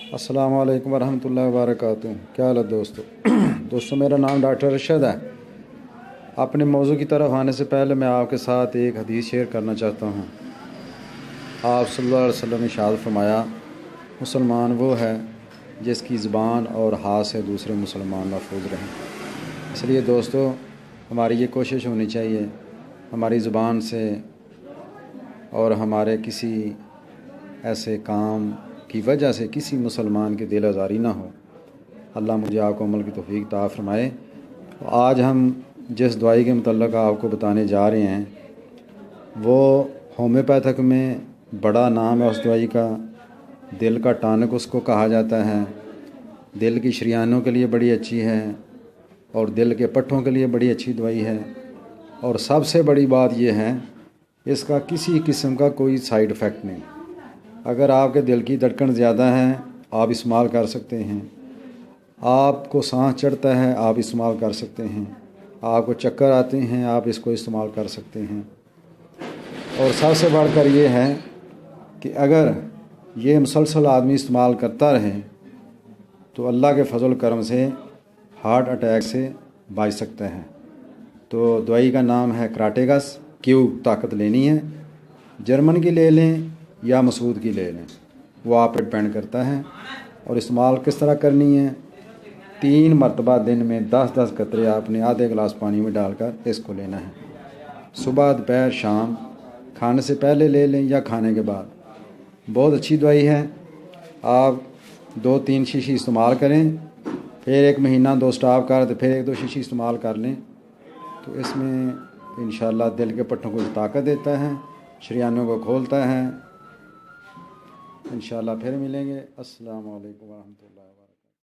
अस्सलाम वालेकुम वरहमतुल्लाहि वबरकातुहू। क्या हाल है दोस्तों मेरा नाम डॉक्टर अरशद है। अपने मौजू की तरफ आने से पहले मैं आपके साथ एक हदीस शेयर करना चाहता हूँ। आप सल्लल्लाहु अलैहि वसल्लम ने इरशाद फरमाया, मुसलमान वो है जिसकी ज़ुबान और हाथ से दूसरे मुसलमान महफूज रहें। इसलिए दोस्तों, हमारी ये कोशिश होनी चाहिए हमारी ज़ुबान से और हमारे किसी ऐसे काम की वजह से किसी मुसलमान की दिल आज़ारी ना हो। अल्लाह मुझे आपको अमल की तौफीक अता फरमाए। आज हम जिस दवाई के मतलब आपको बताने जा रहे हैं वो होम्योपैथिक में बड़ा नाम है उस दवाई का। दिल का टॉनिक उसको कहा जाता है। दिल की शरीयानों के लिए बड़ी अच्छी है और दिल के पट्ठों के लिए बड़ी अच्छी दवाई है। और सबसे बड़ी बात यह है, इसका किसी किस्म का कोई साइड इफ़ेक्ट नहीं। अगर आपके दिल की धड़कन ज़्यादा है आप इस्तेमाल कर सकते हैं। आपको सांस चढ़ता है आप इस्तेमाल कर सकते हैं। आपको चक्कर आते हैं आप इसको इस्तेमाल कर सकते हैं। और सबसे बढ़कर ये है कि अगर ये मुसलसल आदमी इस्तेमाल करता रहे तो अल्लाह के फजल करम से हार्ट अटैक से बच सकता है। तो दवाई का नाम है क्राटेगस। क्यों ताकत लेनी है, जर्मन की ले लें या मसूद की ले लें, वो आप पर डिपेंड करता है। और इस्तेमाल किस तरह करनी है, 3 मरतबा दिन में 10-10 कतरे आपने आधे गिलास पानी में डालकर इसको लेना है। सुबह दोपहर शाम, खाने से पहले ले लें या खाने के बाद। बहुत अच्छी दवाई है। आप 2-3 शीशी इस्तेमाल करें, फिर 1 महीना 2 स्टॉप कर तो फिर 1-2 शीशी इस्तेमाल कर लें। तो इसमें इंशाअल्लाह दिल के पट्टों को ताकत देता है, शरीयानों को खोलता है। इंशाअल्लाह फिर मिलेंगे। अस्सलाम वालेकुम वरहमतुल्लाहि वबरकातुहू।